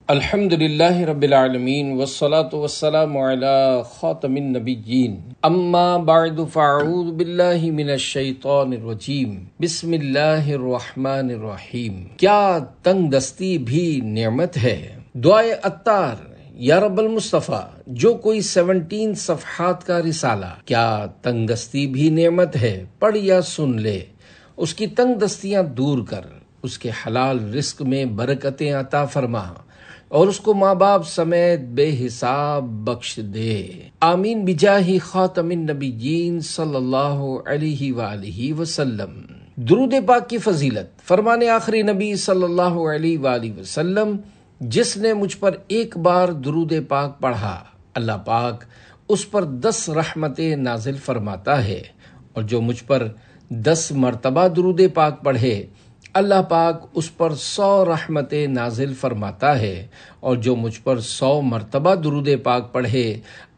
الحمد للہ رب العالمین والصلاة والسلام علی خاتم النبیین اما بعد فاعوذ باللہ من الشیطان الرجیم بسم اللہ الرحمن الرحیم۔ کیا تنگ دستی بھی نعمت ہے؟ دعائے عطار یا رب المصطفیٰ، جو کوئی 17 صفحات کا رسالہ کیا تنگ دستی بھی نعمت ہے پڑھ یا سن لے، اس کی تنگ دستیاں دور کر، اس کے حلال رزق میں برکتیں عطا فرما اور اس کو ماں باپ سمیت بے حساب بخش دے، آمین بجاہ خاتم النبیین صلی اللہ علیہ وآلہ وسلم۔ درود پاک کی فضیلت، فرمان آخری نبی صلی اللہ علیہ وآلہ وسلم، جس نے مجھ پر ایک بار درود پاک پڑھا اللہ پاک اس پر 10 رحمتیں نازل فرماتا ہے، اور جو مجھ پر 10 مرتبہ درود پاک پڑھے اللہ پاک اس پر 100 رحمتیں نازل فرماتا ہے، اور جو مجھ پر 100 مرتبہ درود پاک پڑھے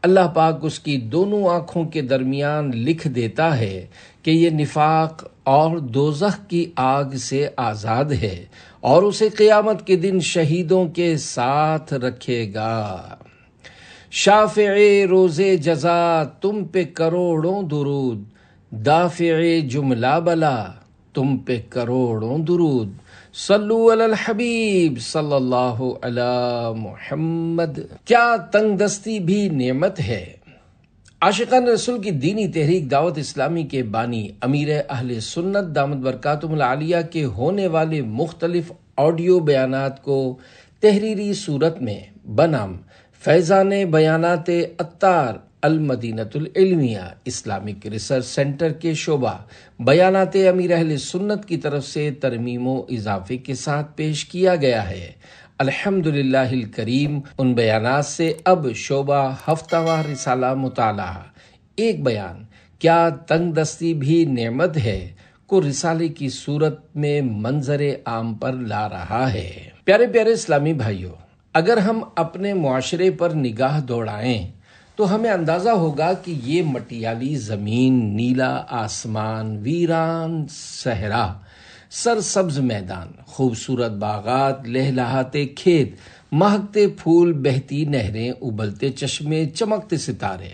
اللہ پاک اس کی دونوں آنکھوں کے درمیان لکھ دیتا ہے کہ یہ نفاق اور دوزخ کی آگ سے آزاد ہے، اور اسے قیامت کے دن شہیدوں کے ساتھ رکھے گا۔ شافع روز جزا تم پہ کروڑوں درود، دافع جملہ بلا تم پہ کروڑوں درود، صلو علی الحبیب صلی اللہ علی محمد۔ کیا تنگ دستی بھی نعمت ہے؟ عاشقان رسول کی دینی تحریک دعوت اسلامی کے بانی امیر اہل سنت دامت برکاتہم العالیہ کے ہونے والے مختلف آڈیو بیانات کو تحریری صورت میں بنام فیضان بیانات عطار المدینۃ العلمیہ اسلامک ریسرچ سینٹر کے شعبہ بیانات امیر اہل سنت کی طرف سے ترمیم و اضافے کے ساتھ پیش کیا گیا ہے۔ الحمدللہ الکریم، ان بیانات سے اب شعبہ ہفتہ وار رسالہ مطالعہ ایک بیان کیا تنگ دستی بھی نعمت ہے کو رسالے کی صورت میں منظر عام پر لا رہا ہے۔ پیارے پیارے اسلامی بھائیوں، اگر ہم اپنے معاشرے پر نگاہ دوڑائیں تو ہمیں اندازہ ہوگا کہ یہ مٹیالی زمین، نیلا آسمان، ویران صحرا، سرسبز میدان، خوبصورت باغات، لہلہاتے کھیت، مہکتے پھول، بہتی نہریں، ابلتے چشمے، چمکتے ستارے،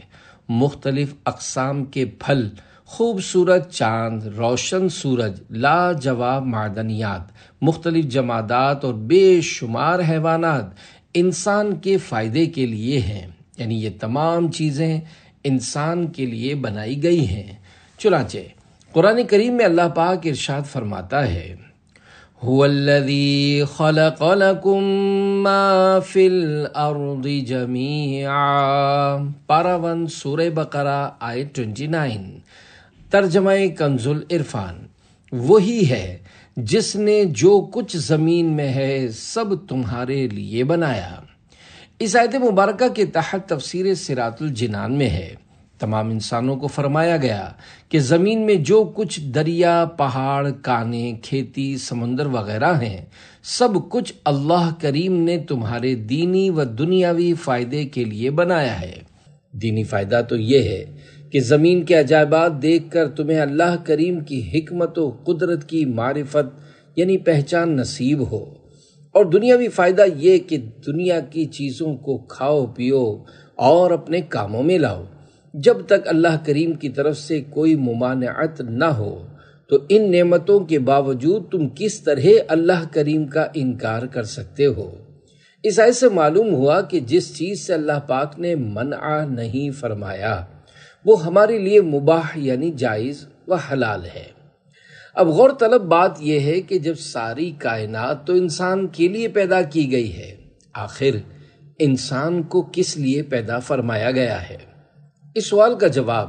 مختلف اقسام کے پھل، خوبصورت چاند، روشن سورج، لاجواب معدنیات، مختلف جمادات اور بے شمار حیوانات انسان کے فائدے کے لیے ہیں، یعنی یہ تمام چیزیں انسان کے لیے بنائی گئی ہیں۔ چنانچہ قرآن کریم میں اللہ پاک ارشاد فرماتا ہے، هو الذی خلق لکم ما فی الارض جمیعا، پارہ 1 سورہ بقرہ آیت 29، ترجمہ کنز العرفان۔ وہی ہے جس نے جو کچھ زمین میں ہے سب تمہارے لیے بنایا۔ اس آیت مبارکہ کے تحت تفسیر صراط الجنان میں ہے، تمام انسانوں کو فرمایا گیا کہ زمین میں جو کچھ دریا، پہاڑ، کانے، کھیتی، سمندر وغیرہ ہیں، سب کچھ اللہ کریم نے تمہارے دینی و دنیاوی فائدے کے لیے بنایا ہے۔ دینی فائدہ تو یہ ہے کہ زمین کے عجائبات دیکھ کر تمہیں اللہ کریم کی حکمت و قدرت کی معرفت یعنی پہچان نصیب ہو، اور دنیاوی فائدہ یہ کہ دنیا کی چیزوں کو کھاؤ پیو اور اپنے کاموں میں لاؤ، جب تک اللہ کریم کی طرف سے کوئی ممانعت نہ ہو تو ان نعمتوں کے باوجود تم کس طرح اللہ کریم کا انکار کر سکتے ہو۔ اس آیت سے معلوم ہوا کہ جس چیز سے اللہ پاک نے منع نہیں فرمایا وہ ہمارے لیے مباح یعنی جائز و حلال ہے۔ اب غور طلب بات یہ ہے کہ جب ساری کائنات تو انسان کے لیے پیدا کی گئی ہے، آخر انسان کو کس لیے پیدا فرمایا گیا ہے؟ اس سوال کا جواب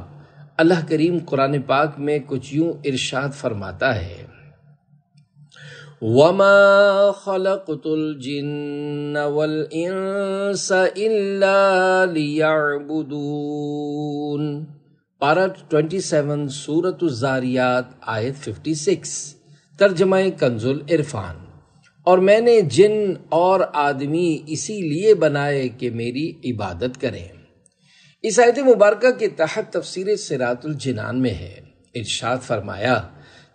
اللہ کریم قرآن پاک میں کچھ یوں ارشاد فرماتا ہے، وَمَا خَلَقْتُ الْجِنَّ وَالْإِنسَ إِلَّا لِيَعْبُدُونَ، پارہ 27 سورۃ الذاریات آیت 56، ترجمہ کنز العرفان۔ اور میں نے جن اور آدمی اسی لیے بنائے کہ میری عبادت کریں۔ اس آیت مبارکہ کے تحت تفسیر صراط الجنان میں ہے، ارشاد فرمایا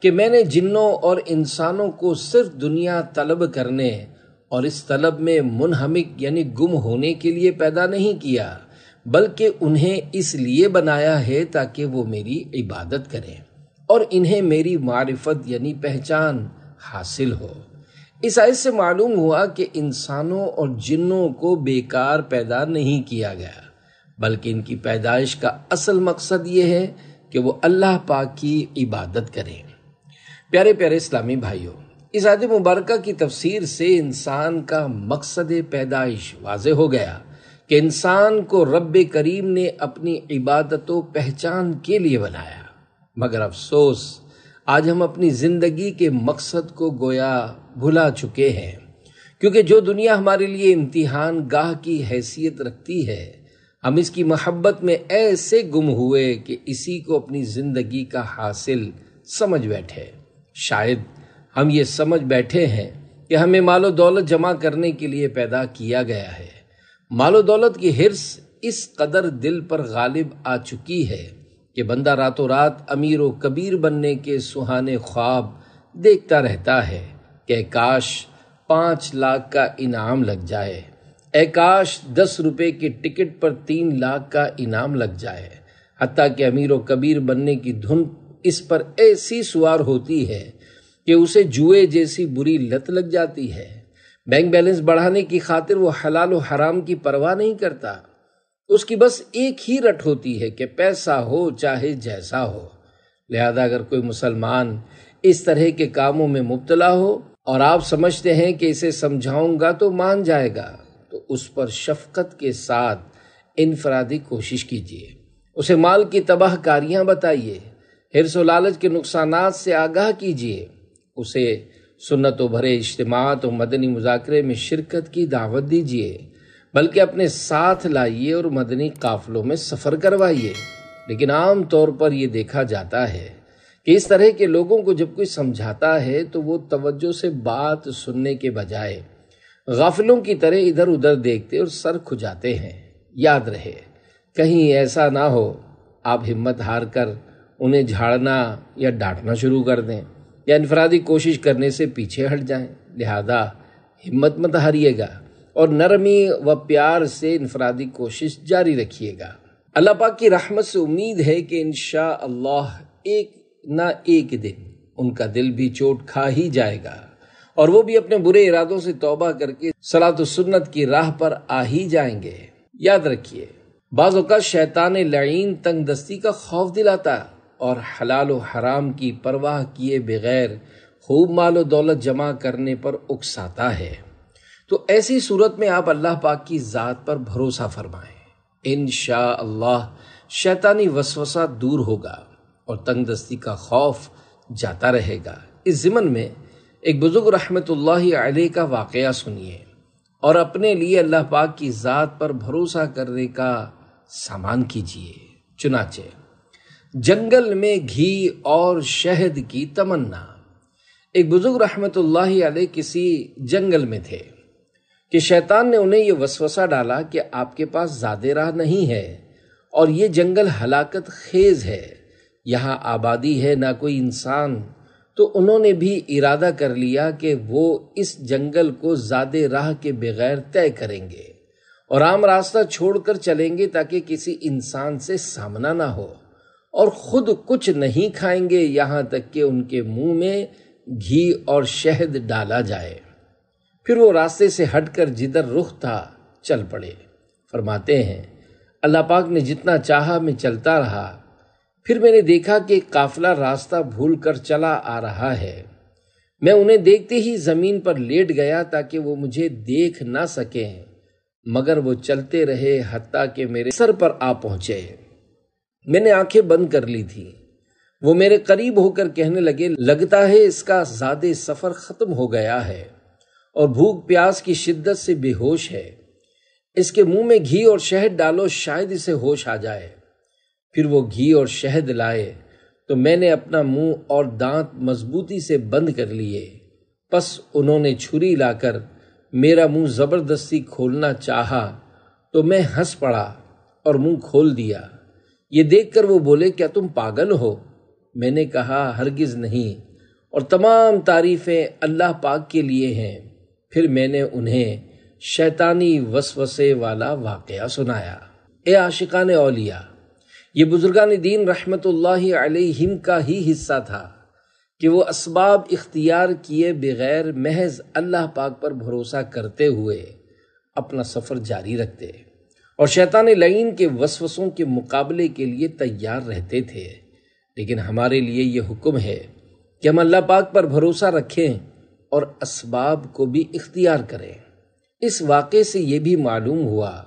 کہ میں نے جنوں اور انسانوں کو صرف دنیا طلب کرنے اور اس طلب میں منہمک یعنی گم ہونے کے لیے پیدا نہیں کیا، بلکہ انہیں اس لیے بنایا ہے تاکہ وہ میری عبادت کریں اور انہیں میری معرفت یعنی پہچان حاصل ہو۔ اس آیت سے معلوم ہوا کہ انسانوں اور جنوں کو بیکار پیدا نہیں کیا گیا، بلکہ ان کی پیدائش کا اصل مقصد یہ ہے کہ وہ اللہ پاک کی عبادت کریں۔ پیارے پیارے اسلامی بھائیوں، اس آیت مبارکہ کی تفسیر سے انسان کا مقصد پیدائش واضح ہو گیا کہ انسان کو رب کریم نے اپنی عبادت و پہچان کے لیے بنایا، مگر افسوس آج ہم اپنی زندگی کے مقصد کو گویا بھلا چکے ہیں، کیونکہ جو دنیا ہمارے لیے امتحان گاہ کی حیثیت رکھتی ہے، ہم اس کی محبت میں ایسے گم ہوئے کہ اسی کو اپنی زندگی کا حاصل سمجھ بیٹھے۔ شاید ہم یہ سمجھ بیٹھے ہیں کہ ہمیں مال و دولت جمع کرنے کے لیے پیدا کیا گیا ہے۔ مال و دولت کی حرص اس قدر دل پر غالب آ چکی ہے کہ بندہ راتوں رات امیر و کبیر بننے کے سہانے خواب دیکھتا رہتا ہے کہ کاش 5 لاکھ کا انعام لگ جائے، اے کاش 10 روپے کے ٹکٹ پر 3 لاکھ کا انعام لگ جائے، حتیٰ کہ امیر و کبیر بننے کی دھن اس پر ایسی سوار ہوتی ہے کہ اسے جوئے جیسی بری لت لگ جاتی ہے۔ بینک بیلنس بڑھانے کی خاطر وہ حلال و حرام کی پرواہ نہیں کرتا، اس کی بس ایک ہی رٹ ہوتی ہے کہ پیسہ ہو چاہے جیسا ہو۔ لہذا اگر کوئی مسلمان اس طرح کے کاموں میں مبتلا ہو اور آپ سمجھتے ہیں کہ اسے سمجھاؤں گا تو مان جائے گا، تو اس پر شفقت کے ساتھ انفرادی کوشش کیجیے، اسے مال کی تباہ کاریاں بتائیے، حرص و لالچ کے نقصانات سے آگاہ کیجیے، اسے سنت و بھرے اجتماعات و مدنی مذاکرے میں شرکت کی دعوت دیجیے، بلکہ اپنے ساتھ لائیے اور مدنی قافلوں میں سفر کروائیے۔ لیکن عام طور پر یہ دیکھا جاتا ہے کہ اس طرح کے لوگوں کو جب کوئی سمجھاتا ہے تو وہ توجہ سے بات سننے کے بجائے غافلوں کی طرح ادھر ادھر دیکھتے اور سر کھجاتے ہیں۔ یاد رہے کہیں ایسا نہ ہو آپ ہمت ہار کر انہیں جھاڑنا یا ڈانٹنا شروع کر دیں یا انفرادی کوشش کرنے سے پیچھے ہٹ جائیں۔ لہذا ہمت مت ہاریے گا اور نرمی و پیار سے انفرادی کوشش جاری رکھیے گا۔ اللہ پاک کی رحمت سے امید ہے کہ انشاءاللہ ایک نہ ایک دن ان کا دل بھی چوٹ کھا ہی جائے گا اور وہ بھی اپنے برے ارادوں سے توبہ کر کے صلاۃ و سنت کی راہ پر آ ہی جائیں گے۔ یاد رکھیے بعض اوقات شیطان لعین تنگ دستی کا خوف دلاتا اور حلال و حرام کی پرواہ کیے بغیر خوب مال و دولت جمع کرنے پر اکساتا ہے، تو ایسی صورت میں آپ اللہ پاک کی ذات پر بھروسہ فرمائیں، انشاءاللہ شیطانی وسوسہ دور ہوگا اور تنگ دستی کا خوف جاتا رہے گا۔ اس ضمن میں ایک بزرگ رحمت اللہ علیہ کا واقعہ سنیے اور اپنے لیے اللہ پاک کی ذات پر بھروسہ کرنے کا سامان کیجیے۔ چنانچہ جنگل میں گھی اور شہد کی تمنا۔ ایک بزرگ رحمت اللہ علیہ کسی جنگل میں تھے کہ شیطان نے انہیں یہ وسوسہ ڈالا کہ آپ کے پاس زیادہ راہ نہیں ہے اور یہ جنگل ہلاکت خیز ہے، یہاں آبادی ہے نہ کوئی انسان۔ تو انہوں نے بھی ارادہ کر لیا کہ وہ اس جنگل کو زیادہ راہ کے بغیر طے کریں گے اور عام راستہ چھوڑ کر چلیں گے تاکہ کسی انسان سے سامنا نہ ہو، اور خود کچھ نہیں کھائیں گے یہاں تک کہ ان کے منہ میں گھی اور شہد ڈالا جائے۔ پھر وہ راستے سے ہٹ کر جدھر رخ تھا چل پڑے۔ فرماتے ہیں اللہ پاک نے جتنا چاہا میں چلتا رہا، پھر میں نے دیکھا کہ ایک قافلہ راستہ بھول کر چلا آ رہا ہے۔ میں انہیں دیکھتے ہی زمین پر لیٹ گیا تاکہ وہ مجھے دیکھ نہ سکیں، مگر وہ چلتے رہے حتیٰ کہ میرے سر پر آ پہنچے۔ میں نے آنکھیں بند کر لی تھی۔ وہ میرے قریب ہو کر کہنے لگے، لگتا ہے اس کا زیادہ سفر ختم ہو گیا ہے اور بھوک پیاس کی شدت سے بے ہوش ہے، اس کے منہ میں گھی اور شہد ڈالو شاید اسے ہوش آ جائے۔ پھر وہ گھی اور شہد لائے تو میں نے اپنا منہ اور دانت مضبوطی سے بند کر لیے، پس انہوں نے چھری لا کر میرا منہ زبردستی کھولنا چاہا تو میں ہنس پڑا اور منہ کھول دیا۔ یہ دیکھ کر وہ بولے، کیا تم پاگل ہو؟ میں نے کہا ہرگز نہیں، اور تمام تعریفیں اللہ پاک کے لیے ہیں۔ پھر میں نے انہیں شیطانی وسوسے والا واقعہ سنایا۔ اے عاشقان اولیاء، یہ بزرگان دین رحمت اللہ علیہم کا ہی حصہ تھا کہ وہ اسباب اختیار کیے بغیر محض اللہ پاک پر بھروسہ کرتے ہوئے اپنا سفر جاری رکھتے اور شیطان لعین کے وسوسوں کے مقابلے کے لیے تیار رہتے تھے۔ لیکن ہمارے لیے یہ حکم ہے کہ ہم اللہ پاک پر بھروسہ رکھیں اور اسباب کو بھی اختیار کریں۔ اس واقعے سے یہ بھی معلوم ہوا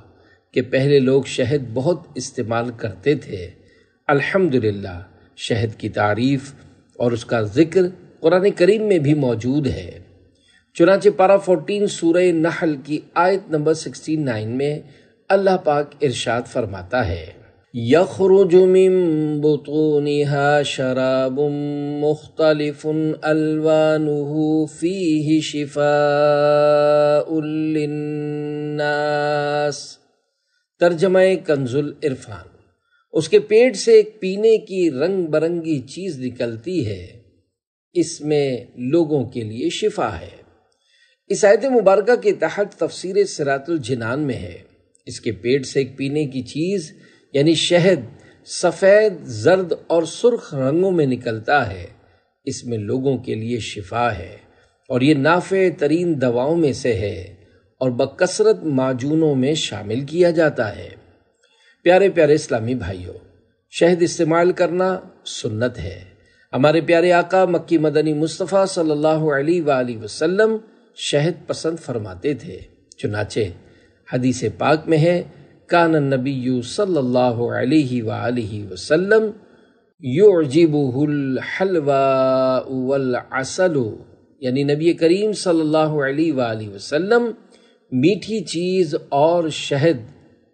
کہ پہلے لوگ شہد بہت استعمال کرتے تھے۔ الحمدللہ شہد کی تعریف اور اس کا ذکر قرآن کریم میں بھی موجود ہے۔ چنانچہ پارہ 14 سورہ نحل کی آیت نمبر 69 میں اللہ پاک ارشاد فرماتا ہے، یخرج من بطونها شراب مختلف الوانه فیہ شفاء للناس۔ ترجمہ کنز العرفان۔ اس کے پیٹ سے ایک پینے کی رنگ برنگی چیز نکلتی ہے، اس میں لوگوں کے لیے شفا ہے۔ اس آیت مبارکہ کے تحت تفسیر صراط الجنان میں ہے، اس کے پیٹ سے ایک پینے کی چیز یعنی شہد سفید، زرد اور سرخ رنگوں میں نکلتا ہے، اس میں لوگوں کے لیے شفا ہے اور یہ نافع ترین دواؤں میں سے ہے اور بکثرت معجونوں میں شامل کیا جاتا ہے۔ پیارے پیارے اسلامی بھائیوں، شہد استعمال کرنا سنت ہے۔ ہمارے پیارے آقا مکی مدنی مصطفیٰ صلی اللہ علیہ وآلہ وسلم شہد پسند فرماتے تھے۔ چنانچہ حدیث پاک میں ہے، کان النبی صلی اللہ علیہ وآلہ وسلم یعجبہ الحلواء والعسل، یعنی نبی کریم صلی اللہ علیہ وآلہ وسلم میٹھی چیز اور شہد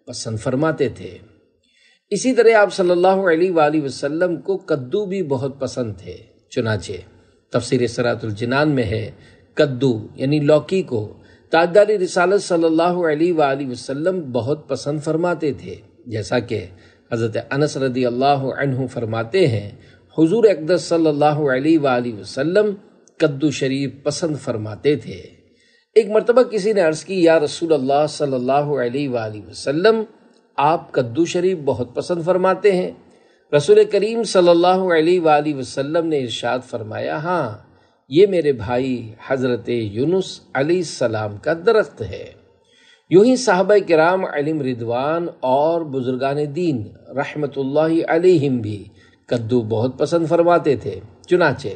پسند فرماتے تھے۔ اسی طرح آپ صلی اللہ علیہ وآلہ وسلم کو کدو بھی بہت پسند تھے۔ چنانچہ تفسیر صراط الجنان میں ہے، کدو یعنی لوکی کو تاجدار رسالت صلی اللہ علیہ وآلہ وسلم بہت پسند فرماتے تھے، جیسا کہ حضرت انس رضی اللہ عنہ فرماتے ہیں، حضور اقدس صلی اللہ علیہ وآلہ وسلم کدو شریف پسند فرماتے تھے۔ ایک مرتبہ کسی نے عرض کی، یا رسول اللہ صلی اللہ علیہ وآلہ وسلم، آپ کدو شریف بہت پسند فرماتے ہیں؟ رسول کریم صلی اللہ علیہ وآلہ وسلم نے ارشاد فرمایا، ہاں، یہ میرے بھائی حضرت یونس علیہ السلام کا درخت ہے۔ یوں ہی صحابہ کرام علیہم رضوان اور بزرگان دین رحمت اللہ علیہم بھی کدو بہت پسند فرماتے تھے۔ چنانچہ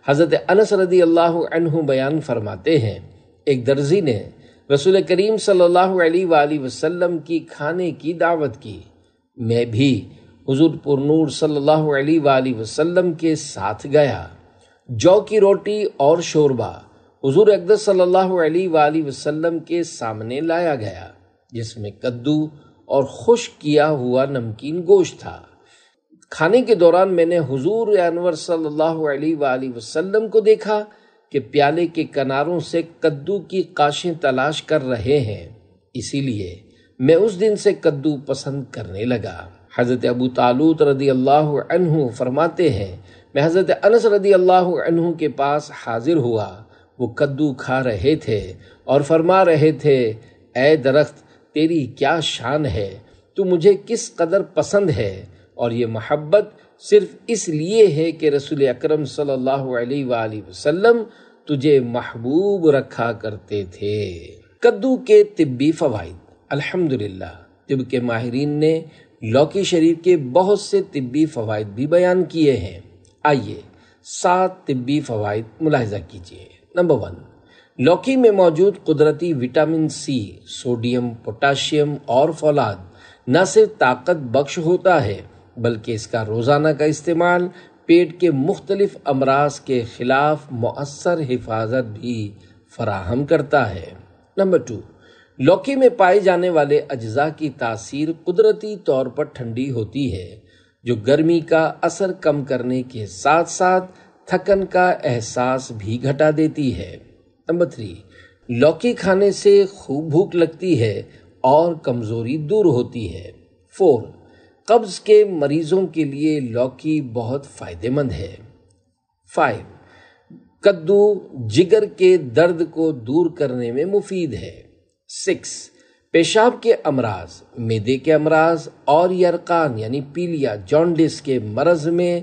حضرت انس رضی اللہ عنہ بیان فرماتے ہیں، ایک درزی نے رسول کریم صلی اللہ علیہ وآلہ وسلم کی کھانے کی دعوت کی، میں بھی حضور پر نور صلی اللہ علیہ وآلہ وسلم کے ساتھ گیا۔ جو کی روٹی اور شوربہ حضور اقدس صلی اللہ علیہ وآلہ وسلم کے سامنے لایا گیا، جس میں کدو اور خشک کیا ہوا نمکین گوشت تھا۔ کھانے کے دوران میں نے حضور انور صلی اللہ علیہ وآلہ وسلم کو دیکھا کہ پیالے کے کناروں سے کدو کی قاشیں تلاش کر رہے ہیں، اسی لیے میں اس دن سے کدو پسند کرنے لگا۔ حضرت ابو طالوت رضی اللہ عنہ فرماتے ہیں، میں حضرت انس رضی اللہ عنہ کے پاس حاضر ہوا، وہ کدو کھا رہے تھے اور فرما رہے تھے، اے درخت، تیری کیا شان ہے، تو مجھے کس قدر پسند ہے، اور یہ محبت صرف اس لیے ہے کہ رسول اکرم صلی اللہ علیہ وآلہ وسلم تجھے محبوب رکھا کرتے تھے۔ کدو کے طبی فوائد۔ الحمدللہ طب کے ماہرین نے لوکی شریف کے بہت سے طبی فوائد بھی بیان کیے ہیں۔ آئیے 7 طبی فوائد ملاحظہ کیجیے۔ نمبر 1، لوکی میں موجود قدرتی وٹامن سی، سوڈیم، پوٹاشیم اور فولاد نہ صرف طاقت بخش ہوتا ہے بلکہ اس کا روزانہ کا استعمال پیٹ کے مختلف امراض کے خلاف مؤثر حفاظت بھی فراہم کرتا ہے۔ نمبر 2، لوکی میں پائے جانے والے اجزاء کی تاثیر قدرتی طور پر ٹھنڈی ہوتی ہے، جو گرمی کا اثر کم کرنے کے ساتھ ساتھ تھکن کا احساس بھی گھٹا دیتی ہے۔ نمبر 3، لوکی کھانے سے خوب بھوک لگتی ہے اور کمزوری دور ہوتی ہے۔ 4، قبض کے مریضوں کے لیے لوکی بہت فائدہ مند ہے۔ 5، کدو جگر کے درد کو دور کرنے میں مفید ہے۔ 6، پیشاب کے امراض، معدے کے امراض اور یرقان یعنی پیلیا جانڈس کے مرض میں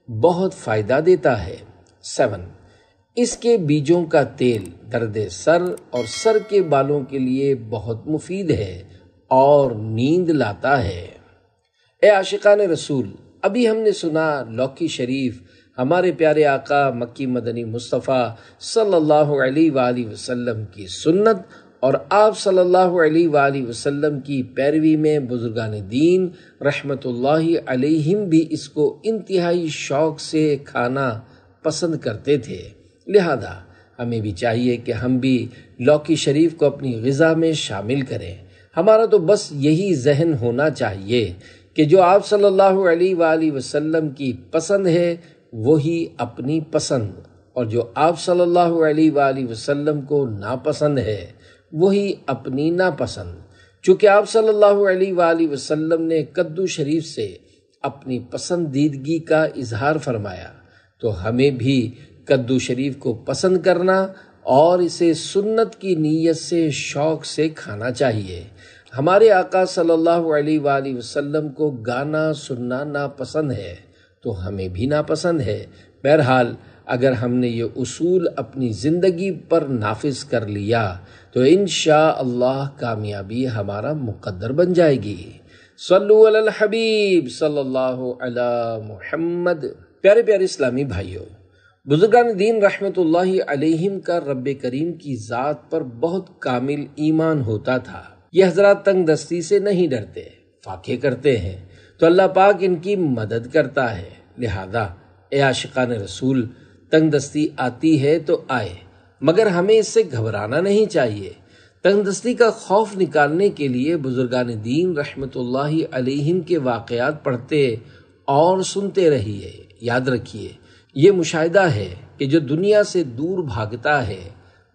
بہت فائدہ دیتا ہے۔ 7، اس کے بیجوں کا تیل درد سر اور سر کے بالوں کے لیے بہت مفید ہے اور نیند لاتا ہے۔ اے عاشقان رسول، ابھی ہم نے سنا لوکی شریف ہمارے پیارے آقا مکی مدنی مصطفیٰ صلی اللہ علیہ وآلہ وسلم کی سنت اور آپ صلی اللہ علیہ وآلہ وسلم کی پیروی میں بزرگان دین رحمت اللہ علیہم بھی اس کو انتہائی شوق سے کھانا پسند کرتے تھے، لہذا ہمیں بھی چاہیے کہ ہم بھی لوکی شریف کو اپنی غذا میں شامل کریں۔ ہمارا تو بس یہی ذہن ہونا چاہیے کہ جو آپ صلی اللہ علیہ وآلہ وسلم کی پسند ہے وہی اپنی پسند، اور جو آپ صلی اللہ علیہ وآلہ وسلم کو ناپسند ہے وہی اپنی ناپسند۔ چونکہ آپ صلی اللہ علیہ وآلہ وسلم نے کدو شریف سے اپنی پسندیدگی کا اظہار فرمایا، تو ہمیں بھی کدو شریف کو پسند کرنا اور اسے سنت کی نیت سے شوق سے کھانا چاہیے۔ ہمارے آقا صلی اللہ علیہ وآلہ وسلم کو گانا سننا ناپسند ہے تو ہمیں بھی ناپسند ہے۔ بہرحال اگر ہم نے یہ اصول اپنی زندگی پر نافذ کر لیا تو انشاءاللہ کامیابی ہمارا مقدر بن جائے گی۔ صلو علی الحبیب صلی اللہ علی محمد۔ پیارے پیارے اسلامی بھائیوں، بزرگان دین رحمت اللہ علیہم کا رب کریم کی ذات پر بہت کامل ایمان ہوتا تھا۔ یہ حضرات تنگ دستی سے نہیں ڈرتے، فاقے کرتے ہیں تو اللہ پاک ان کی مدد کرتا ہے۔ لہذا اے عاشقان رسول، تنگ دستی آتی ہے تو آئے، مگر ہمیں اس سے گھبرانا نہیں چاہیے۔ تنگ دستی کا خوف نکالنے کے لیے بزرگان دین رحمت اللہ علیہم کے واقعات پڑھتے اور سنتے رہیے۔ یاد رکھیے، یہ مشاہدہ ہے کہ جو دنیا سے دور بھاگتا ہے،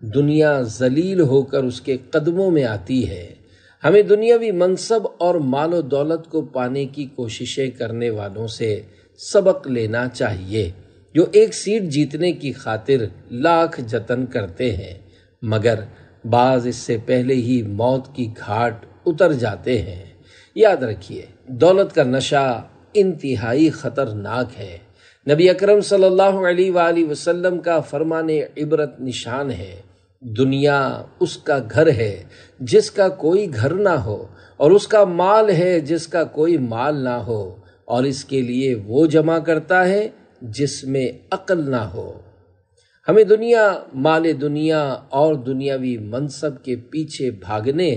دنیا ذلیل ہو کر اس کے قدموں میں آتی ہے۔ ہمیں دنیاوی منصب اور مال و دولت کو پانے کی کوششیں کرنے والوں سے سبق لینا چاہیے، جو ایک سیٹ جیتنے کی خاطر لاکھ جتن کرتے ہیں مگر بعض اس سے پہلے ہی موت کی گھاٹ اتر جاتے ہیں۔ یاد رکھیے، دولت کا نشہ انتہائی خطرناک ہے۔ نبی اکرم صلی اللہ علیہ وآلہ وسلم کا فرمان عبرت نشان ہے، دنیا اس کا گھر ہے جس کا کوئی گھر نہ ہو، اور اس کا مال ہے جس کا کوئی مال نہ ہو، اور اس کے لیے وہ جمع کرتا ہے جس میں عقل نہ ہو۔ ہمیں دنیا، مال دنیا اور دنیاوی منصب کے پیچھے بھاگنے،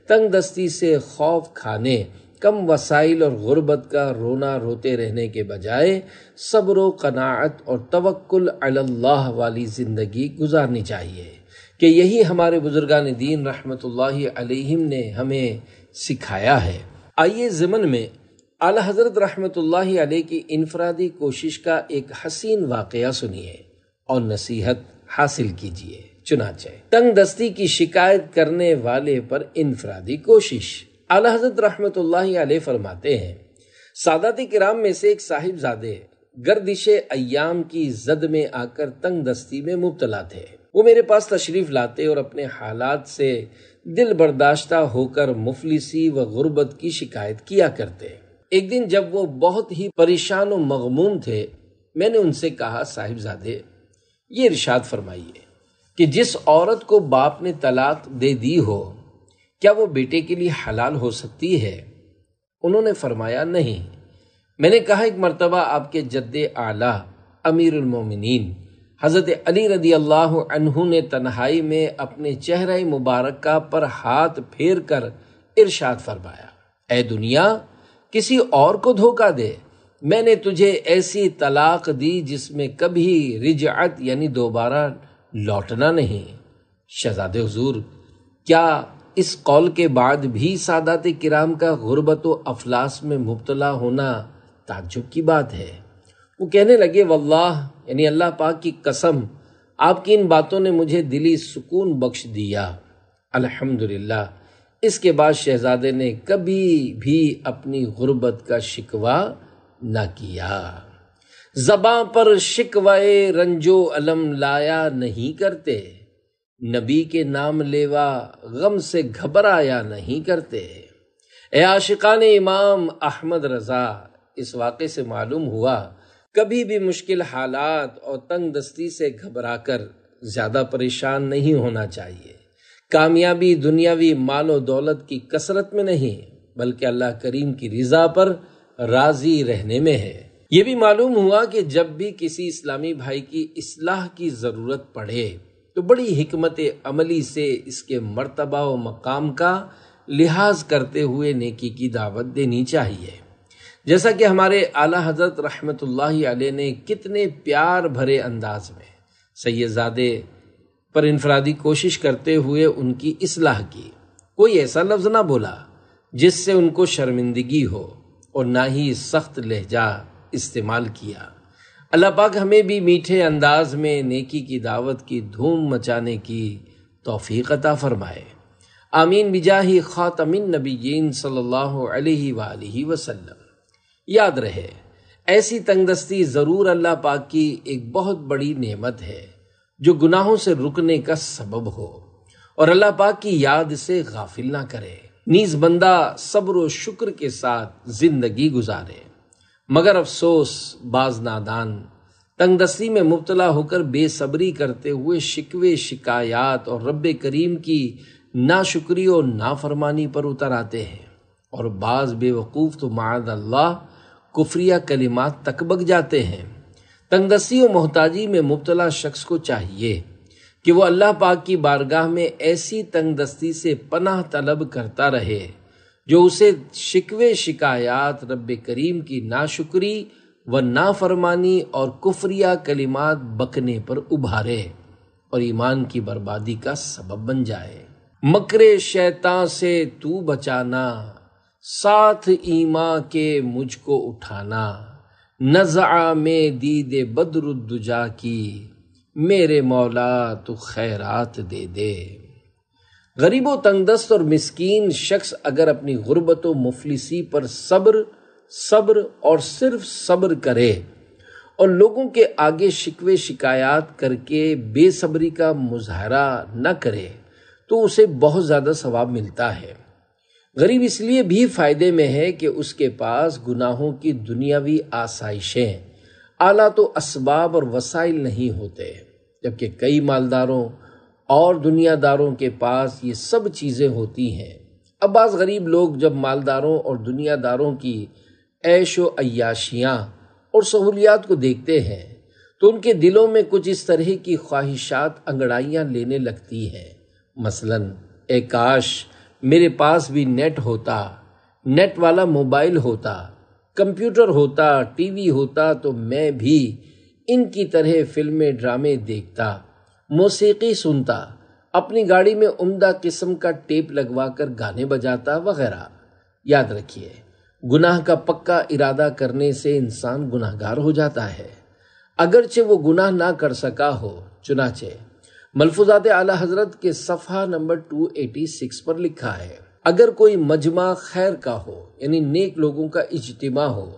تنگ دستی سے خوف کھانے، کم وسائل اور غربت کا رونا روتے رہنے کے بجائے صبر و قناعت اور توکل علی اللہ والی زندگی گزارنی چاہیے، کہ یہی ہمارے بزرگان دین رحمت اللہ علیہم نے ہمیں سکھایا ہے۔ آئیے ضمن میں اعلی حضرت رحمت اللہ علیہ کی انفرادی کوشش کا ایک حسین واقعہ سنیے اور نصیحت حاصل کیجیے۔ چنانچہ تنگ دستی کی شکایت کرنے والے پر انفرادی کوشش۔ اعلی حضرت رحمت اللہ علیہ فرماتے ہیں، سادات کرام میں سے ایک صاحب زادے گردش ایام کی زد میں آ کر تنگ دستی میں مبتلا تھے۔ وہ میرے پاس تشریف لاتے اور اپنے حالات سے دل برداشتہ ہو کر مفلسی و غربت کی شکایت کیا کرتے۔ ایک دن جب وہ بہت ہی پریشان و مغموم تھے، میں نے ان سے کہا، صاحب زادے، یہ ارشاد فرمائیے کہ جس عورت کو باپ نے طلاق دے دی ہو، کیا وہ بیٹے کے لیے حلال ہو سکتی ہے؟ انہوں نے فرمایا، نہیں۔ میں نے کہا، ایک مرتبہ آپ کے جد اعلیٰ امیر المومنین حضرت علی رضی اللہ عنہ نے تنہائی میں اپنے چہرہ مبارکہ پر ہاتھ پھیر کر ارشاد فرمایا، اے دنیا، کسی اور کو دھوکہ دے، میں نے تجھے ایسی طلاق دی جس میں کبھی رجعت یعنی دوبارہ لوٹنا نہیں۔ شہزادے حضور، کیا اس قول کے بعد بھی سادات کرام کا غربت و افلاس میں مبتلا ہونا تعجب کی بات ہے؟ وہ کہنے لگے، واللہ یعنی اللہ پاک کی قسم، آپ کی ان باتوں نے مجھے دلی سکون بخش دیا۔ الحمدللہ۔ اس کے بعد شہزادے نے کبھی بھی اپنی غربت کا شکوہ نہ کیا۔ زباں پر شکوائے رنجو علم لایا نہیں کرتے، نبی کے نام لیوا غم سے گھبرایا نہیں کرتے۔ اے عاشقان امام احمد رضا، اس واقعے سے معلوم ہوا کبھی بھی مشکل حالات اور تنگ دستی سے گھبرا کر زیادہ پریشان نہیں ہونا چاہیے۔ کامیابی دنیاوی مال و دولت کی کثرت میں نہیں، بلکہ اللہ کریم کی رضا پر راضی رہنے میں ہے۔ یہ بھی معلوم ہوا کہ جب بھی کسی اسلامی بھائی کی اصلاح کی ضرورت پڑے تو بڑی حکمت عملی سے اس کے مرتبہ و مقام کا لحاظ کرتے ہوئے نیکی کی دعوت دینی چاہیے، جیسا کہ ہمارے اعلیٰ حضرت رحمت اللہ علیہ نے کتنے پیار بھرے انداز میں سیدزادے پر انفرادی کوشش کرتے ہوئے ان کی اصلاح کی۔ کوئی ایسا لفظ نہ بولا جس سے ان کو شرمندگی ہو، اور نہ ہی سخت لہجہ استعمال کیا۔ اللہ پاک ہمیں بھی میٹھے انداز میں نیکی کی دعوت کی دھوم مچانے کی توفیق عطا فرمائے، آمین بجاہ خاتم النبیین صلی اللہ علیہ وآلہ وسلم۔ یاد رہے، ایسی تنگ دستی ضرور اللہ پاک کی ایک بہت بڑی نعمت ہے جو گناہوں سے رکنے کا سبب ہو، اور اللہ پاک کی یاد سے غافل نہ کرے۔ نیز بندہ صبر و شکر کے ساتھ زندگی گزارے، مگر افسوس بعض نادان تنگ دستی میں مبتلا ہو کر بے صبری کرتے ہوئے شکوے شکایات اور رب کریم کی ناشکری اور نافرمانی پر اتر آتے ہیں، اور بعض بے وقوف تو معاذ اللہ کفریہ کلمات تک بک جاتے ہیں۔ تنگ دستی و محتاجی میں مبتلا شخص کو چاہیے کہ وہ اللہ پاک کی بارگاہ میں ایسی تنگ دستی سے پناہ طلب کرتا رہے جو اسے شکوے شکایات، رب کریم کی ناشکری و نافرمانی اور کفریہ کلمات بکنے پر ابھارے اور ایمان کی بربادی کا سبب بن جائے۔ مکر شیطان سے تو بچانا، ساتھ ایمان کے مجھ کو اٹھانا، نزع میں دید بدر الدجا کی، میرے مولا تو خیرات دے دے۔ غریب و تنگ دست اور مسکین شخص اگر اپنی غربت و مفلسی پر صبر اور صرف صبر کرے اور لوگوں کے آگے شکوے شکایات کر کے بے صبری کا مظاہرہ نہ کرے تو اسے بہت زیادہ ثواب ملتا ہے۔ غریب اس لیے بھی فائدے میں ہے کہ اس کے پاس گناہوں کی دنیاوی آسائشیں، آلات و اسباب اور وسائل نہیں ہوتے، جبکہ کئی مالداروں اور دنیا داروں کے پاس یہ سب چیزیں ہوتی ہیں۔ اب بعض غریب لوگ جب مالداروں اور دنیا داروں کی عیش و عیاشیاں اور سہولیات کو دیکھتے ہیں تو ان کے دلوں میں کچھ اس طرح کی خواہشات انگڑائیاں لینے لگتی ہیں، مثلاً اے کاش میرے پاس بھی نیٹ ہوتا، نیٹ والا موبائل ہوتا، کمپیوٹر ہوتا، ٹی وی ہوتا تو میں بھی ان کی طرح فلمیں ڈرامے دیکھتا، موسیقی سنتا، اپنی گاڑی میں عمدہ قسم کا ٹیپ لگوا کر گانے بجاتا وغیرہ۔ یاد رکھیے، گناہ کا پکا ارادہ کرنے سے انسان گناہ گار ہو جاتا ہے، اگرچہ وہ گناہ نہ کر سکا ہو۔ چنانچہ ملفوظات اعلیٰ حضرت کے صفحہ نمبر 286 پر لکھا ہے، اگر کوئی مجمع خیر کا ہو، یعنی نیک لوگوں کا اجتماع ہو،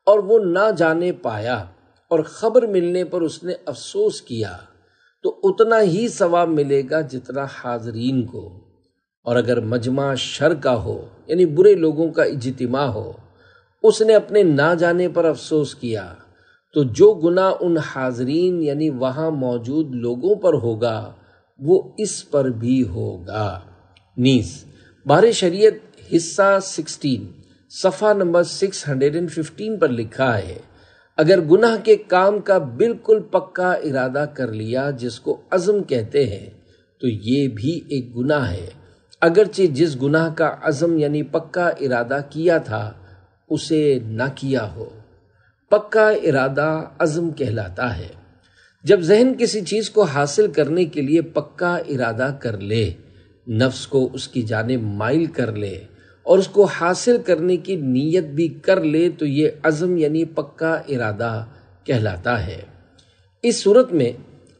اور وہ نہ جانے پایا اور خبر ملنے پر اس نے افسوس کیا تو اتنا ہی ثواب ملے گا جتنا حاضرین کو، اور اگر مجمع شر کا ہو، یعنی برے لوگوں کا اجتماع ہو، اس نے اپنے نہ جانے پر افسوس کیا تو جو گناہ ان حاضرین یعنی وہاں موجود لوگوں پر ہوگا وہ اس پر بھی ہوگا۔ نیز بحر شریعت حصہ 16 صفحہ نمبر 615 پر لکھا ہے، اگر گناہ کے کام کا بالکل پکا ارادہ کر لیا جس کو عزم کہتے ہیں تو یہ بھی ایک گناہ ہے، اگرچہ جس گناہ کا عزم یعنی پکا ارادہ کیا تھا اسے نہ کیا ہو۔ پکا ارادہ عزم کہلاتا ہے۔ جب ذہن کسی چیز کو حاصل کرنے کے لیے پکا ارادہ کر لے، نفس کو اس کی جانب مائل کر لے اور اس کو حاصل کرنے کی نیت بھی کر لے تو یہ عزم یعنی پکا ارادہ کہلاتا ہے۔ اس صورت میں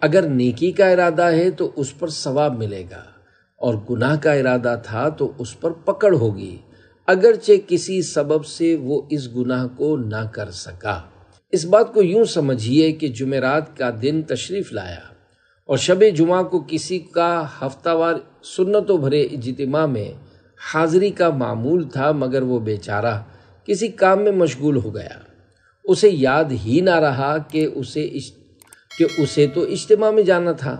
اگر نیکی کا ارادہ ہے تو اس پر ثواب ملے گا، اور گناہ کا ارادہ تھا تو اس پر پکڑ ہوگی، اگرچہ کسی سبب سے وہ اس گناہ کو نہ کر سکا۔ اس بات کو یوں سمجھیے کہ جمعرات کا دن تشریف لایا اور شب جمعہ کو کسی کا ہفتہ وار سنتوں بھرے اجتماع میں حاضری کا معمول تھا، مگر وہ بیچارہ کسی کام میں مشغول ہو گیا۔ اسے یاد ہی نہ رہا کہ اسے تو اجتماع میں جانا تھا۔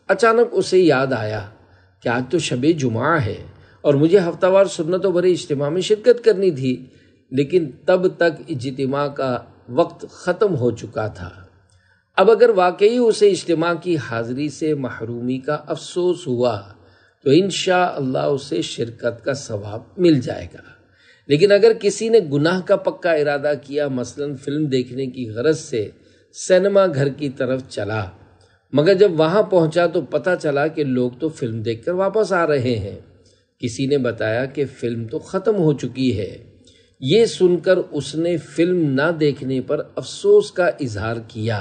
اچانک اسے یاد آیا کہ آج تو شب جمعہ ہے اور مجھے ہفتہ وار سنتوں بھرے اجتماع میں شرکت کرنی تھی، لیکن تب تک اجتماع کا وقت ختم ہو چکا تھا۔ اب اگر واقعی اسے اجتماع کی حاضری سے محرومی کا افسوس ہوا تو انشاءاللہ اسے شرکت کا ثواب مل جائے گا، لیکن اگر کسی نے گناہ کا پکا ارادہ کیا، مثلا فلم دیکھنے کی غرض سے سینما گھر کی طرف چلا، مگر جب وہاں پہنچا تو پتہ چلا کہ لوگ تو فلم دیکھ کر واپس آ رہے ہیں، کسی نے بتایا کہ فلم تو ختم ہو چکی ہے، یہ سن کر اس نے فلم نہ دیکھنے پر افسوس کا اظہار کیا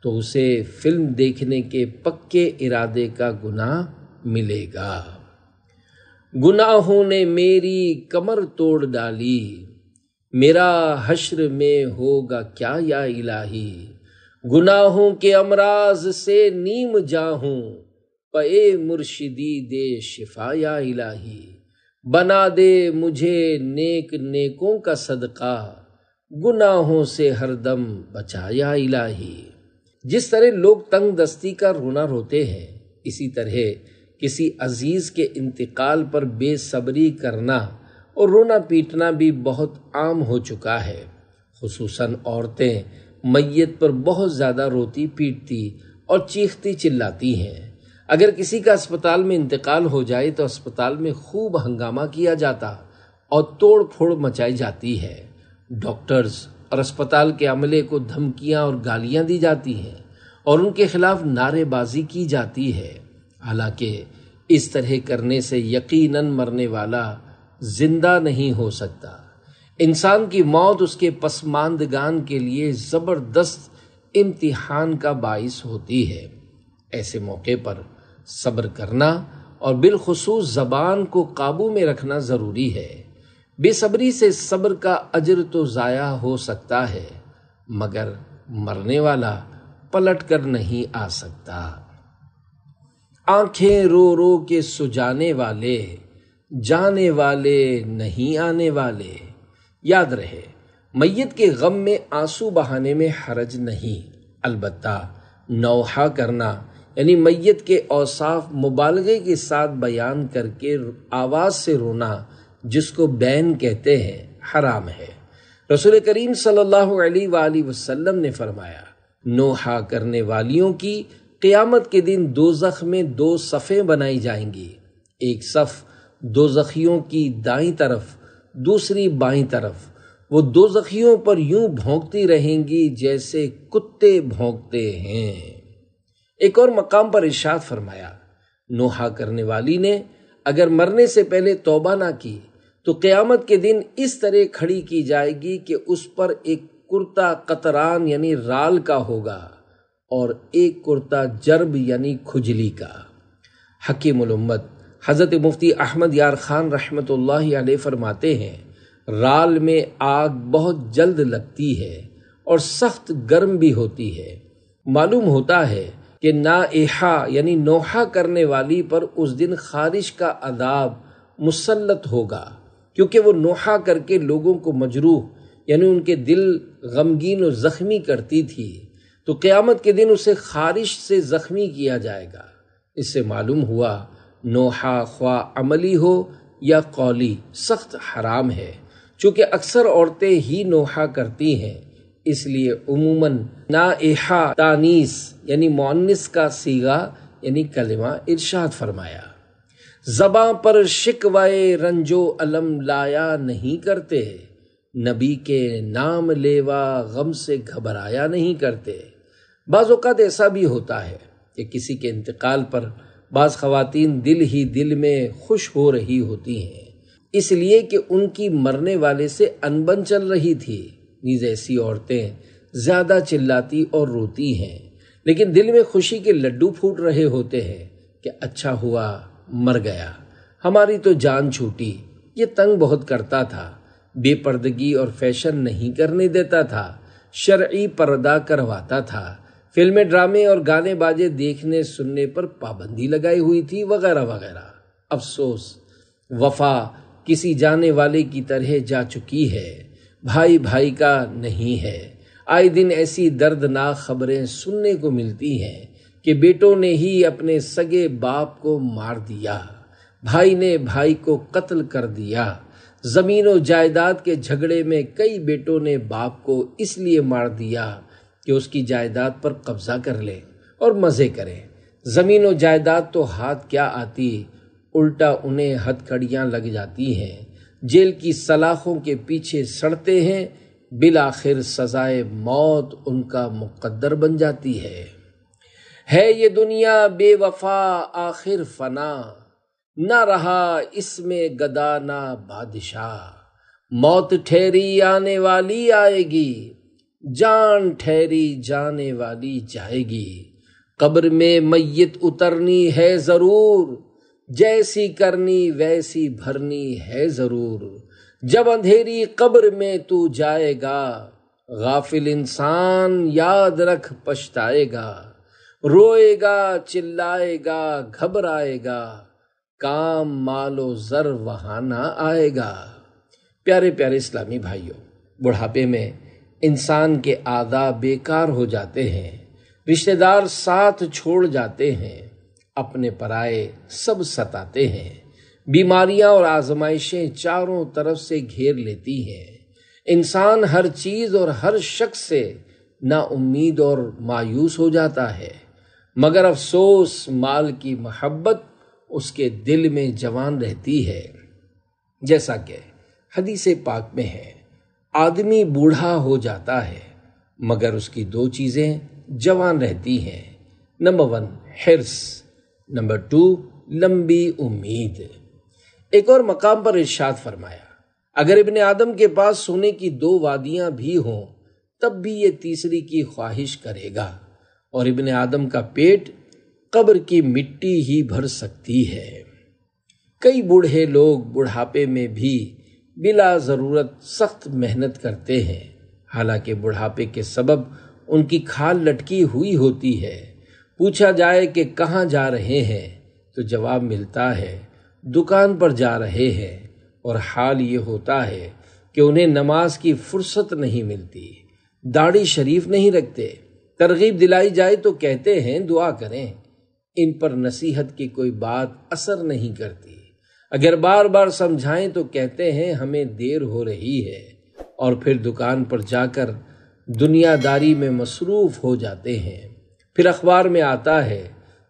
تو اسے فلم دیکھنے کے پکے ارادے کا گناہ ملے گا۔ گناہوں نے میری کمر توڑ ڈالی، میرا حشر میں ہوگا کیا یا الہی، گناہوں کے امراض سے نیم جاں ہوں، پے مرشدی دے شفا یا الہی، بنا دے مجھے نیکوں کا صدقہ، گناہوں سے ہر دم بچا یا الہی۔ جس طرح لوگ تنگ دستی کا رونا روتے ہیں، اسی طرح کسی عزیز کے انتقال پر بے صبری کرنا اور رونا پیٹنا بھی بہت عام ہو چکا ہے۔ خصوصاً عورتیں میت پر بہت زیادہ روتی پیٹتی اور چیختی چلاتی ہیں۔ اگر کسی کا اسپتال میں انتقال ہو جائے تو اسپتال میں خوب ہنگامہ کیا جاتا اور توڑ پھوڑ مچائی جاتی ہے۔ ڈاکٹرز اور اسپتال کے عملے کو دھمکیاں اور گالیاں دی جاتی ہیں اور ان کے خلاف نعرے بازی کی جاتی ہے، حالانکہ اس طرح کرنے سے یقیناً مرنے والا زندہ نہیں ہو سکتا۔ انسان کی موت اس کے پسماندگان کے لیے زبردست امتحان کا باعث ہوتی ہے۔ ایسے موقع پر صبر کرنا اور بالخصوص زبان کو قابو میں رکھنا ضروری ہے۔ بے صبری سے صبر کا اجر تو ضائع ہو سکتا ہے، مگر مرنے والا پلٹ کر نہیں آ سکتا۔ آنکھیں رو رو کے سجانے والے، جانے والے نہیں آنے والے۔ یاد رہے، میت کے غم میں آنسو بہانے میں حرج نہیں، البتہ نوحہ کرنا یعنی میت کے اوصاف مبالغے کے ساتھ بیان کر کے آواز سے رونا، جس کو بین کہتے ہیں، حرام ہے۔ رسول کریم صلی اللہ علیہ وآلہ وسلم نے فرمایا، نوحہ کرنے والیوں کی قیامت کے دن دوزخ میں 2 صفیں بنائی جائیں گی، ایک صف دوزخیوں کی دائیں طرف، دوسری بائیں طرف۔ وہ دوزخیوں پر یوں بھونکتی رہیں گی جیسے کتے بھونکتے ہیں۔ ایک اور مقام پر ارشاد فرمایا، نوحہ کرنے والی نے اگر مرنے سے پہلے توبہ نہ کی تو قیامت کے دن اس طرح کھڑی کی جائے گی کہ اس پر ایک کرتا قطران یعنی رال کا ہوگا اور ایک کرتا جرب یعنی کھجلی کا۔ حکیم الامت حضرت مفتی احمد یار خان رحمۃ اللہ علیہ فرماتے ہیں، رال میں آگ بہت جلد لگتی ہے اور سخت گرم بھی ہوتی ہے۔ معلوم ہوتا ہے کہ نائحہ یعنی نوحہ کرنے والی پر اس دن خارش کا عذاب مسلط ہوگا، کیونکہ وہ نوحہ کر کے لوگوں کو مجروح یعنی ان کے دل غمگین و زخمی کرتی تھی، تو قیامت کے دن اسے خارش سے زخمی کیا جائے گا۔ اس سے معلوم ہوا نوحہ خواہ عملی ہو یا قولی سخت حرام ہے۔ چونکہ اکثر عورتیں ہی نوحہ کرتی ہیں، اس لیے عموماً نائحہ تانیث یعنی مؤنث کا صیغہ یعنی کلمہ ارشاد فرمایا۔ زباں پر شکوائے رنج و الم لایا نہیں کرتے، نبی کے نام لیوا غم سے گھبرایا نہیں کرتے۔ بعض اوقات ایسا بھی ہوتا ہے کہ کسی کے انتقال پر بعض خواتین دل ہی دل میں خوش ہو رہی ہوتی ہیں، اس لیے کہ ان کی مرنے والے سے انبن چل رہی تھی۔ نیز ایسی عورتیں زیادہ چلاتی اور روتی ہیں، لیکن دل میں خوشی کے لڈو پھوٹ رہے ہوتے ہیں کہ اچھا ہوا مر گیا، ہماری تو جان چھوٹی، یہ تنگ بہت کرتا تھا، بے پردگی اور فیشن نہیں کرنے دیتا تھا، شرعی پردہ کرواتا تھا، فلمیں، ڈرامے اور گانے باجے دیکھنے سننے پر پابندی لگائی ہوئی تھی، وغیرہ وغیرہ۔ افسوس، وفا کسی جانے والے کی طرح جا چکی ہے، بھائی بھائی کا نہیں ہے۔ آئے دن ایسی دردناک خبریں سننے کو ملتی ہیں کہ بیٹوں نے ہی اپنے سگے باپ کو مار دیا، بھائی نے بھائی کو قتل کر دیا۔ زمین و جائیداد کے جھگڑے میں کئی بیٹوں نے باپ کو اس لیے مار دیا کہ اس کی جائیداد پر قبضہ کر لے اور مزے کرے۔ زمین و جائیداد تو ہاتھ کیا آتی، الٹا انہیں ہتھکڑیاں لگ جاتی ہیں، جیل کی سلاخوں کے پیچھے سڑتے ہیں، بالآخر سزائے موت ان کا مقدر بن جاتی ہے۔ یہ دنیا بے وفا آخر فنا، نہ رہا اس میں گدا نہ بادشاہ۔ موت ٹھہری آنے والی آئے گی، جان ٹھہری جانے والی جائے گی۔ قبر میں میت اترنی ہے ضرور، جیسی کرنی ویسی بھرنی ہے ضرور۔ جب اندھیری قبر میں تو جائے گا، غافل انسان یاد رکھ پچھتائے گا۔ روئے گا، چلائے گا، گھبرائے گا، کام مال و زر وہاں نہ آئے گا۔ پیارے پیارے اسلامی بھائیوں، بڑھاپے میں انسان کے اعضاء بیکار ہو جاتے ہیں، رشتہ دار ساتھ چھوڑ جاتے ہیں، اپنے پرائے سب ستاتے ہیں، بیماریاں اور آزمائشیں چاروں طرف سے گھیر لیتی ہیں۔ انسان ہر چیز اور ہر شخص سے نا امید اور مایوس ہو جاتا ہے، مگر افسوس مال کی محبت اس کے دل میں جوان رہتی ہے۔ جیسا کہ حدیث پاک میں ہے، آدمی بوڑھا ہو جاتا ہے مگر اس کی دو چیزیں جوان رہتی ہیں، نمبر 1 حرص، نمبر 2 لمبی امید۔ ایک اور مقام پر ارشاد فرمایا، اگر ابن آدم کے پاس سونے کی 2 وادیاں بھی ہوں تب بھی یہ تیسری کی خواہش کرے گا، اور ابن آدم کا پیٹ قبر کی مٹی ہی بھر سکتی ہے۔ کئی بوڑھے لوگ بڑھاپے میں بھی بلا ضرورت سخت محنت کرتے ہیں، حالانکہ بڑھاپے کے سبب ان کی کھال لٹکی ہوئی ہوتی ہے۔ پوچھا جائے کہ کہاں جا رہے ہیں تو جواب ملتا ہے دکان پر جا رہے ہیں، اور حال یہ ہوتا ہے کہ انہیں نماز کی فرصت نہیں ملتی، داڑھی شریف نہیں رکھتے، ترغیب دلائی جائے تو کہتے ہیں دعا کریں، ان پر نصیحت کی کوئی بات اثر نہیں کرتی، اگر بار بار سمجھائیں تو کہتے ہیں ہمیں دیر ہو رہی ہے، اور پھر دکان پر جا کر دنیا داری میں مصروف ہو جاتے ہیں۔ پھر اخبار میں آتا ہے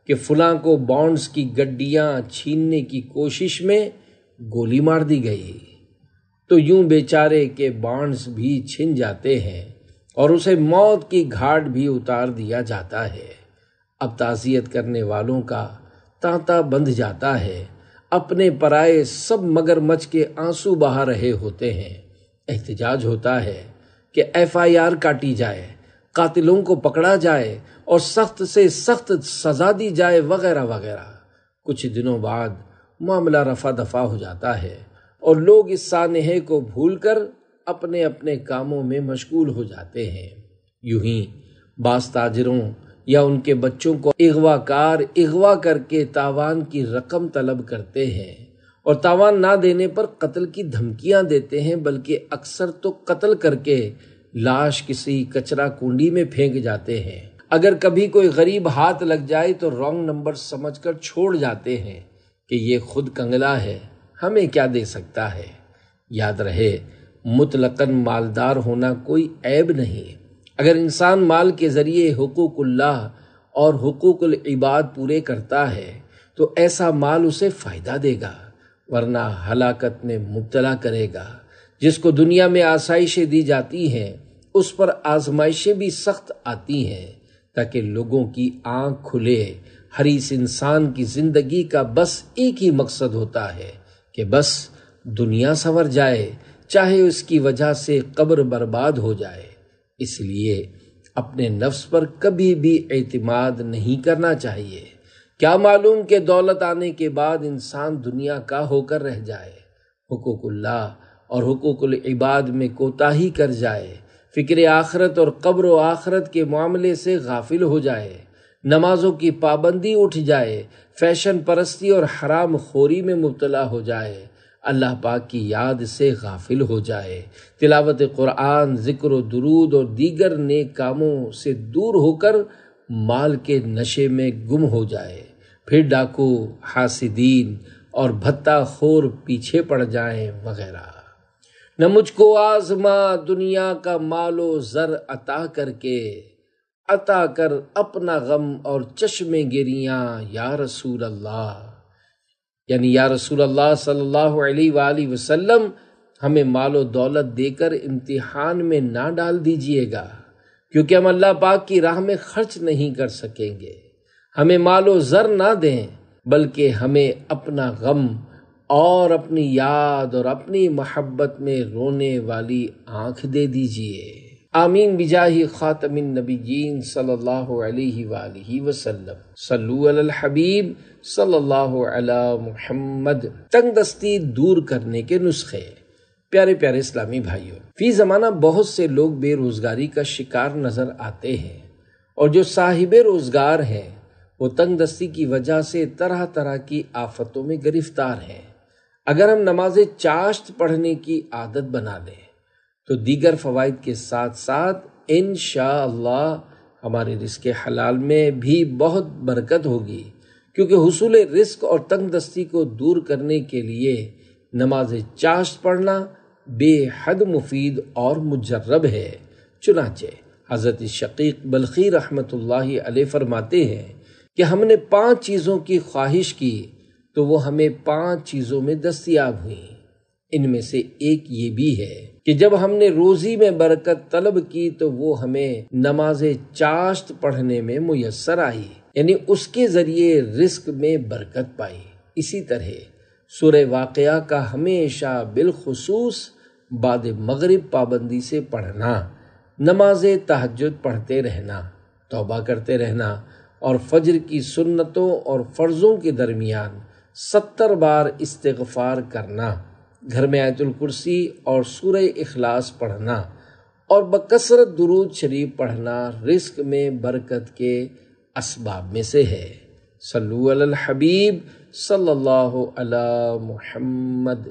کہ فلاں کو بانڈز کی گڈیاں چھیننے کی کوشش میں گولی مار دی گئی، تو یوں بیچارے کے بانڈز بھی چھن جاتے ہیں اور اسے موت کی گھاٹ بھی اتار دیا جاتا ہے۔ اب تعزیت کرنے والوں کا تانتا بندھ جاتا ہے، اپنے پرائے سب مگرمچھ کے آنسو بہا رہے ہوتے ہیں۔ احتجاج ہوتا ہے کہ FIR کاٹی جائے، قاتلوں کو پکڑا جائے اور سخت سے سخت سزا دی جائے، وغیرہ وغیرہ۔ کچھ دنوں بعد معاملہ رفع دفع ہو جاتا ہے اور لوگ اس سانحے کو بھول کر اپنے اپنے کاموں میں مشغول ہو جاتے ہیں۔ یوں ہی بعض تاجروں یا ان کے بچوں کو اغوا کر کے تاوان کی رقم طلب کرتے ہیں، اور تاوان نہ دینے پر قتل کی دھمکیاں دیتے ہیں، بلکہ اکثر تو قتل کر کے لاش کسی کچرا کنڈی میں پھینک جاتے ہیں۔ اگر کبھی کوئی غریب ہاتھ لگ جائے تو رانگ نمبر سمجھ کر چھوڑ جاتے ہیں کہ یہ خود کنگلا ہے، ہمیں کیا دے سکتا ہے۔ یاد رہے، مطلقاً مالدار ہونا کوئی عیب نہیں۔ اگر انسان مال کے ذریعے حقوق اللہ اور حقوق العباد پورے کرتا ہے تو ایسا مال اسے فائدہ دے گا، ورنہ ہلاکت میں مبتلا کرے گا۔ جس کو دنیا میں آسائشیں دی جاتی ہیں اس پر آزمائشیں بھی سخت آتی ہیں، تاکہ لوگوں کی آنکھ کھلے۔ ہر اس انسان کی زندگی کا بس ایک ہی مقصد ہوتا ہے کہ بس دنیا سنور جائے، چاہے اس کی وجہ سے قبر برباد ہو جائے۔ اس لیے اپنے نفس پر کبھی بھی اعتماد نہیں کرنا چاہیے۔ کیا معلوم کہ دولت آنے کے بعد انسان دنیا کا ہو کر رہ جائے، حقوق اللہ اور حقوق العباد میں کوتاہی کر جائے، فکر آخرت اور قبر و آخرت کے معاملے سے غافل ہو جائے، نمازوں کی پابندی اٹھ جائے، فیشن پرستی اور حرام خوری میں مبتلا ہو جائے، اللہ پاک کی یاد سے غافل ہو جائے، تلاوت قرآن، ذکر و درود اور دیگر نیک کاموں سے دور ہو کر مال کے نشے میں گم ہو جائے، پھر ڈاکو، حاسدین اور بھتہ خور پیچھے پڑ جائیں وغیرہ۔ نہ مجھ کو آزما دنیا کا مال و زر عطا کر اپنا غم اور چشم گریاں یا رسول اللہ، یعنی یا رسول اللہ صلی اللہ علیہ وآلہ وسلم ہمیں مال و دولت دے کر امتحان میں نہ ڈال دیجئے گا، کیونکہ ہم اللہ پاک کی راہ میں خرچ نہیں کر سکیں گے۔ ہمیں مال و زر نہ دیں، بلکہ ہمیں اپنا غم اور اپنی یاد اور اپنی محبت میں رونے والی آنکھ دے دیجئے۔ آمین بجاہ خاتم النبیین صلی اللہ علیہ وآلہ وسلم۔ صلو علی الحبیب صلی اللہ علی محمد۔ تنگ دستی دور کرنے کے نسخے۔ پیارے پیارے اسلامی بھائیوں، فی زمانہ بہت سے لوگ بے روزگاری کا شکار نظر آتے ہیں، اور جو صاحب روزگار ہیں وہ تنگ دستی کی وجہ سے طرح طرح کی آفتوں میں گرفتار ہیں۔ اگر ہم نماز چاشت پڑھنے کی عادت بنا لیں تو دیگر فوائد کے ساتھ ساتھ انشاءاللہ ہمارے رزق حلال میں بھی بہت برکت ہوگی، کیونکہ حصول رزق اور تنگ دستی کو دور کرنے کے لیے نماز چاشت پڑھنا بے حد مفید اور مجرب ہے۔ چنانچہ حضرت شقیق بلخی رحمۃ اللہ علیہ فرماتے ہیں کہ ہم نے 5 چیزوں کی خواہش کی تو وہ ہمیں 5 چیزوں میں دستیاب ہوئیں۔ ان میں سے ایک یہ بھی ہے کہ جب ہم نے روزی میں برکت طلب کی تو وہ ہمیں نماز چاشت پڑھنے میں میسر آئی، یعنی اس کے ذریعے رزق میں برکت پائی۔ اسی طرح سورہ واقعہ کا ہمیشہ بالخصوص بعد مغرب پابندی سے پڑھنا، نماز تہجد پڑھتے رہنا، توبہ کرتے رہنا اور فجر کی سنتوں اور فرضوں کے درمیان 70 بار استغفار کرنا، گھر میں آیت الکرسی اور سورہ اخلاص پڑھنا اور بکثرت درود شریف پڑھنا رزق میں برکت کے اسباب میں سے ہے۔ صلو علی الحبیب صلی اللہ علی محمد۔